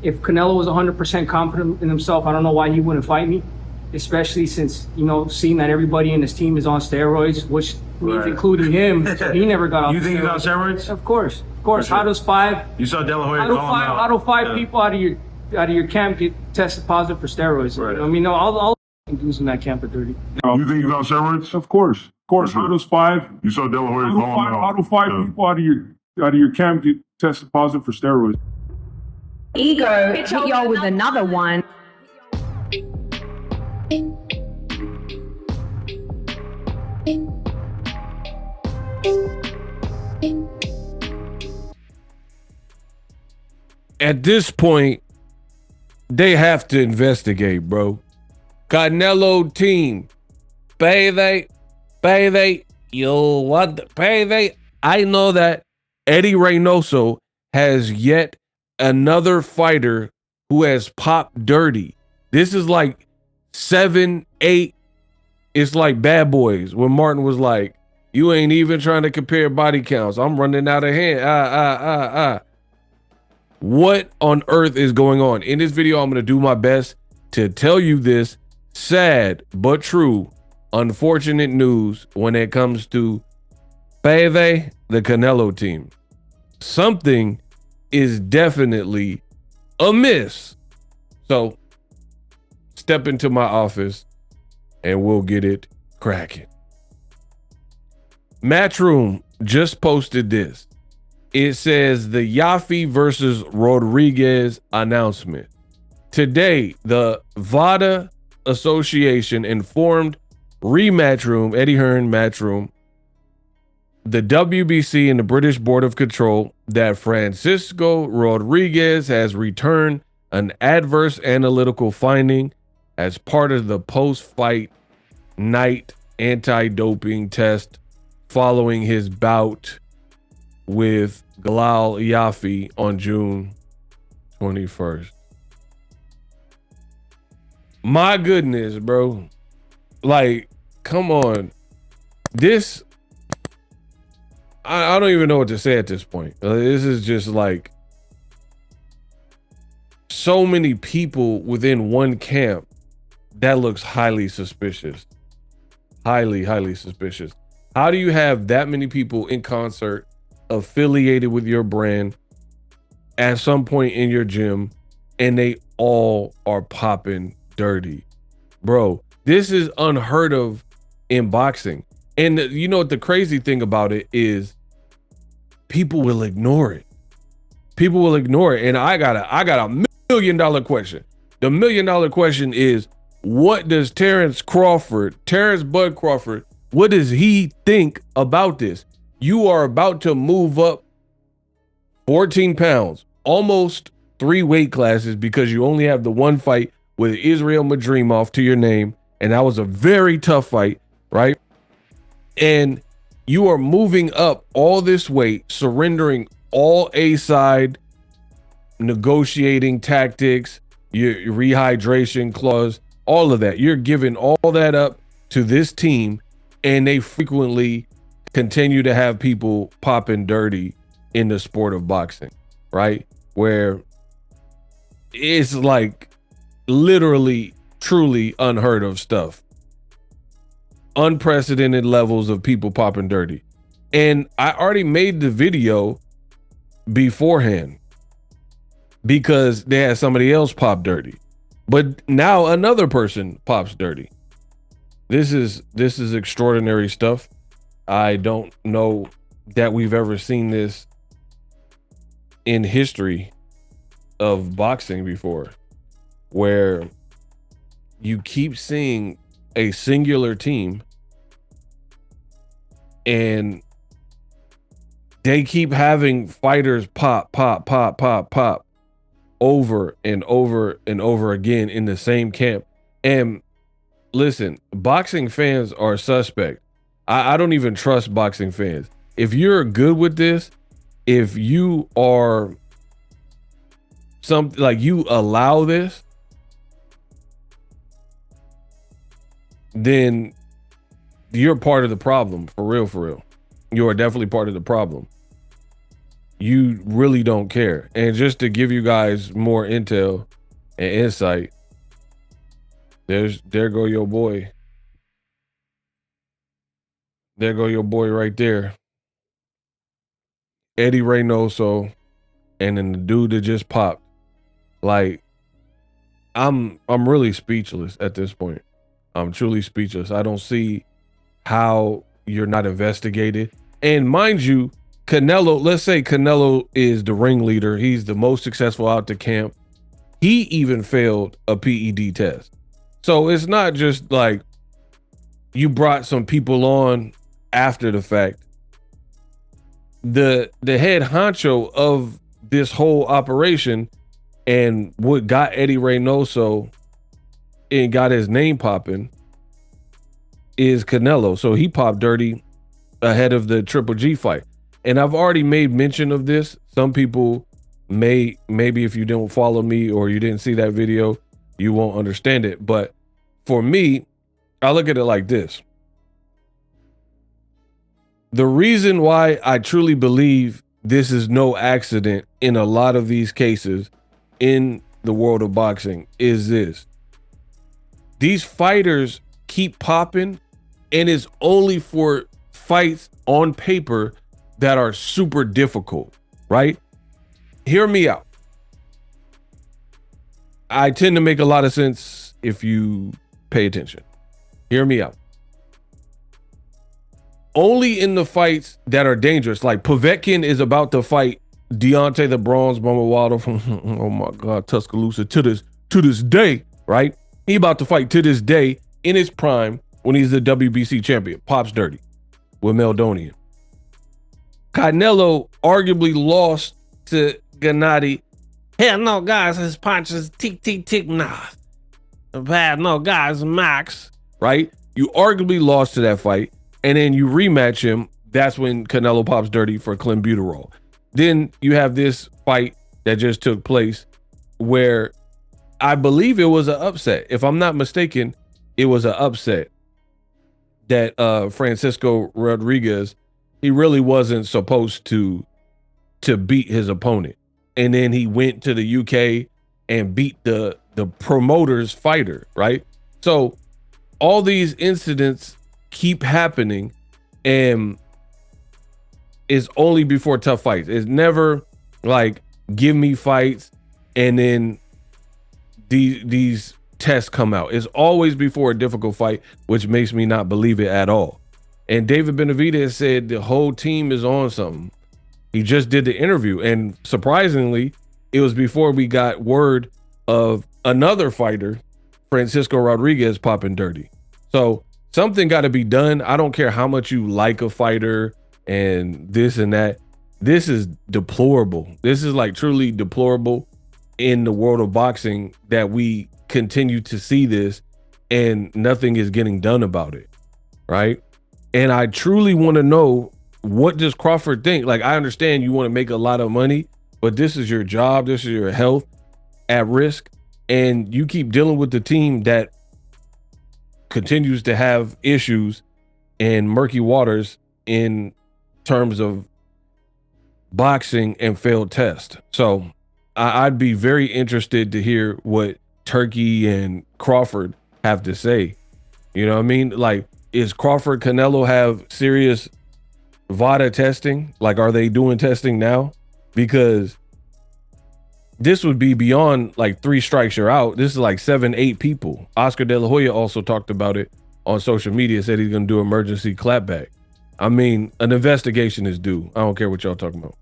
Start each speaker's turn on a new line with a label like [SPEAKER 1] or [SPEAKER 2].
[SPEAKER 1] if Canelo was 100% confident in himself, I don't know why he wouldn't fight me, especially since, seeing that everybody in his team is on steroids, which means including him. So he never got off.
[SPEAKER 2] You think he's on steroids?
[SPEAKER 1] Of course. Sure.
[SPEAKER 2] How
[SPEAKER 1] does five?
[SPEAKER 2] You saw De La Hoya call him out.
[SPEAKER 1] How do five people out of your camp get tested positive for steroids?
[SPEAKER 2] Right.
[SPEAKER 1] I mean, no, all dudes in that camp are dirty.
[SPEAKER 3] You think he's on steroids?
[SPEAKER 4] Of course. How does five?
[SPEAKER 3] You saw De La Hoya call him out.
[SPEAKER 4] How do five people out of your camp get tested positive for steroids?
[SPEAKER 5] Ego hit y'all with another one.
[SPEAKER 6] At this point, they have to investigate, bro. Canelo team, payday, yo, what, payday? I know that Eddie Reynoso has yet another fighter who has popped dirty. This is like 7, 8. It's like Bad Boys when Martin was like, you ain't even trying to compare body counts. I'm running out of hand. What on earth is going on? In this video, I'm going to do my best to tell you this sad but true, unfortunate news when it comes to Payday, the Canelo team. Something is definitely amiss. So step into my office and we'll get it cracking. Matchroom just posted this. It says the Yaffe versus Rodriguez announcement. Today, the VADA Association informed Rematchroom, Eddie Hearn Matchroom, the WBC and the British Board of Control that Francisco Rodriguez has returned an adverse analytical finding as part of the post-fight night anti-doping test following his bout with Galal Yaffe on June 21st. My goodness, bro. Like, come on. This, I don't even know what to say at this point. This is just like so many people within one camp that looks highly suspicious. Highly suspicious. How do you have that many people in concert affiliated with your brand at some point in your gym and they all are popping dirty? Bro, this is unheard of in boxing. And you know what the crazy thing about it is? People will ignore it. People will ignore it. And I got a $1 million question. The $1 million question is, what does Terence Bud Crawford, what does he think about this? You are about to move up 14 pounds, almost 3 weight classes, because you only have the one fight with Israel Madrimov to your name. And that was a very tough fight, right? And you are moving up all this weight, surrendering all A-side negotiating tactics, your rehydration clause, all of that. You're giving all that up to this team, and they frequently continue to have people popping dirty in the sport of boxing, right? Where it's like literally, truly unheard of stuff. Unprecedented levels of people popping dirty. And I already made the video beforehand because they had somebody else pop dirty. But now another person pops dirty. This is extraordinary stuff. I don't know that we've ever seen this in history of boxing before, where you keep seeing a singular team and they keep having fighters pop over and over and over again in the same camp. And listen, boxing fans are suspect. I don't even trust boxing fans. If you're good with this, if you are something like you allow this, then you're part of the problem. For real. You are definitely part of the problem. you really don't care. And just to give you guys more intel and insight, there go your boy. There go your boy right there. Eddie Reynoso, and then the dude that just popped. Like, I'm really speechless at this point. I'm truly speechless. I don't see how you're not investigated. And mind you, Canelo, let's say Canelo is the ringleader. He's the most successful out the camp. He even failed a PED test. So it's not just like you brought some people on after the fact. The head honcho of this whole operation and what got Eddie Reynoso and got his name popping is Canelo. So he popped dirty ahead of the Triple G fight. And I've already made mention of this. Some people maybe if you don't follow me or you didn't see that video, you won't understand it. But for me, I look at it like this. The reason why I truly believe this is no accident in a lot of these cases in the world of boxing is this. These fighters keep popping, and it's only for fights on paper that are super difficult, right? Hear me out. I tend to make a lot of sense if you pay attention. Hear me out. Only in the fights that are dangerous, like Povetkin is about to fight Deontay the Bronze Bomber from, oh my God, Tuscaloosa to this day, right? He about to fight to this day in his prime when he's the WBC champion, pops dirty with Meldonian. Canelo arguably lost to Gennady. Hell no, guys, his punches tick, tick, tick, nah. Bad, no, guys, Max, right? You arguably lost to that fight. And then you rematch him. That's when Canelo pops dirty for clenbuterol. Then you have this fight that just took place where I believe it was an upset. If I'm not mistaken, it was an upset that Francisco Rodriguez, he really wasn't supposed to beat his opponent. And then he went to the UK and beat the promoter's fighter, right? So all these incidents keep happening, and it's only before tough fights. It's never like give me fights and then these tests come out. It's always before a difficult fight, which makes me not believe it at all. And David Benavidez said the whole team is on something. He just did the interview, and surprisingly, it was before we got word of another fighter, Francisco Rodriguez, popping dirty. So something got to be done. I don't care how much you like a fighter and this and that. This is deplorable. This is like truly deplorable in the world of boxing that we continue to see this and nothing is getting done about it, right? And I truly want to know, what does Crawford think? Like, I understand you want to make a lot of money, but this is your job. This is your health at risk. And you keep dealing with the team that continues to have issues and murky waters in terms of boxing and failed tests. So I'd be very interested to hear what Turkey and Crawford have to say. You know what I mean? Like, is Crawford, Canelo have serious VADA testing? Like, are they doing testing now? Because this would be beyond like 3 strikes you're out. This is like 7, 8 people. Oscar De La Hoya also talked about it on social media, said he's going to do emergency clapback. I mean, an investigation is due. I don't care what y'all talking about.